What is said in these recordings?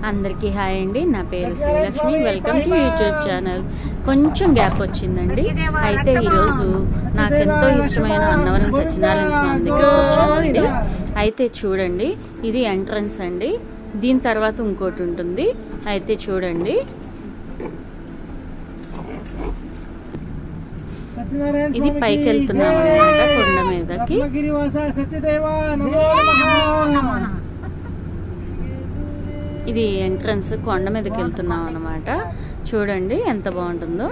అందరికీ హాయ్ అండి. నా పేరు Srilakshmi. Welcome to YouTube channel. కొంచెం గ్యాప్ వచ్చిందండి. అయితే ఈరోజు నాకెంతో ఇష్టమైన అన్నవరం సత్యనారాయణ స్వామి దగ్గరికి వచ్చానండి. అయితే చూడండి, ఇది ఎంట్రన్స్ అండి. దీని తర్వాత ఇంకోటి ఉంటుంది. అయితే చూడండి, ఇది పైకి వెళ్తున్నాం అన్నమాట, కొండ మీదకి. ఇది ఎంట్రన్స్, కొండ మీదకి వెళ్తున్నాం అన్నమాట. చూడండి ఎంత బాగుంటుందో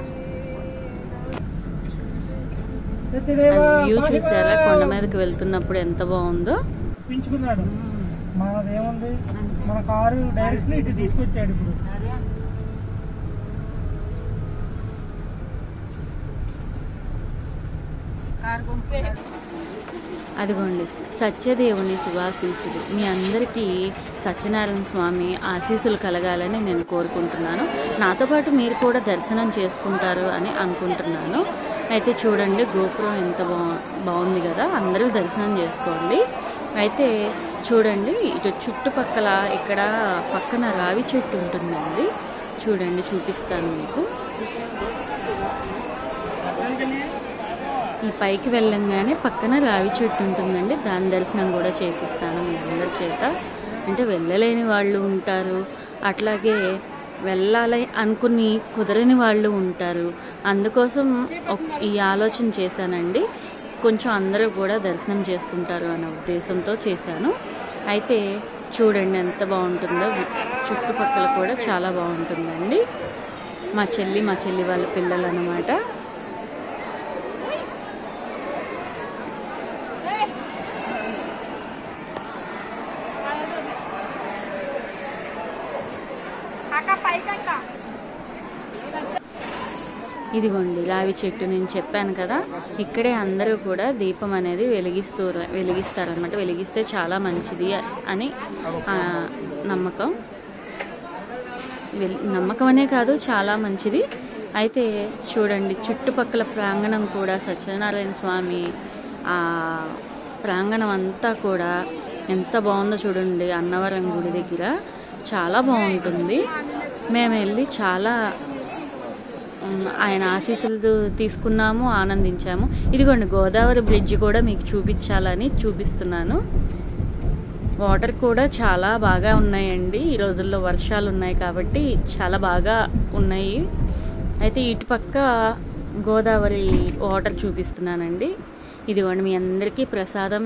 వ్యూ. చూసారా కొండ మీదకి వెళ్తున్నప్పుడు ఎంత బాగుందో. మనదేముంది, మన కారు డైరెక్ట్ ఇటు తీసుకొచ్చాడు. ఇప్పుడు అదిగోండి సత్యదేవుని శుభాశీస్సులు. మీ అందరికీ సత్యనారాయణ స్వామి ఆశీస్సులు కలగాలని నేను కోరుకుంటున్నాను. నాతో పాటు మీరు కూడా దర్శనం చేసుకుంటారు అని అనుకుంటున్నాను. అయితే చూడండి, గోపురం ఎంత బాగుంది కదా, అందరూ దర్శనం చేసుకోండి. అయితే చూడండి, ఇటు చుట్టుపక్కల ఇక్కడ పక్కన రావి చెట్టు ఉంటుందండి. చూడండి, చూపిస్తాను మీకు. ఈ పైకి వెళ్ళంగానే పక్కన రావి చెట్టు ఉంటుందండి. దాని దర్శనం కూడా చేపిస్తాను మీ అందరి చేత. అంటే వెళ్ళలేని వాళ్ళు ఉంటారు, అట్లాగే వెళ్ళాలి అనుకుని కుదరని వాళ్ళు ఉంటారు. అందుకోసం ఈ ఆలోచన చేశానండి. కొంచెం అందరూ కూడా దర్శనం చేసుకుంటారు అనే ఉద్దేశంతో చేశాను. అయితే చూడండి ఎంత బాగుంటుందో. చుట్టుపక్కల కూడా చాలా బాగుంటుందండి. మా చెల్లి వాళ్ళ పిల్లలు అన్నమాట. ఇదిగోండి రావి చెట్టు, నేను చెప్పాను కదా, ఇక్కడే అందరూ కూడా దీపం అనేది వెలిగిస్తారనమాట. వెలిగిస్తే చాలా మంచిది అని నమ్మకం అనే కాదు, చాలా మంచిది. అయితే చూడండి, చుట్టుపక్కల ప్రాంగణం కూడా సత్యనారాయణ స్వామి ప్రాంగణం అంతా కూడా ఎంత బాగుందో చూడండి. అన్నవరం గుడి దగ్గర చాలా బాగుంటుంది. మేము వెళ్ళి చాలా ఆయన ఆశీస్సులు తీసుకున్నాము, ఆనందించాము. ఇదిగోండి గోదావరి బ్రిడ్జ్ కూడా మీకు చూపించాలని చూపిస్తున్నాను. వాటర్ కూడా చాలా బాగా ఉన్నాయండి. ఈ రోజుల్లో వర్షాలు ఉన్నాయి కాబట్టి చాలా బాగా ఉన్నాయి. అయితే ఇటుపక్క గోదావరి వాటర్ చూపిస్తున్నానండి. ఇదిగోండి మీ అందరికీ ప్రసాదం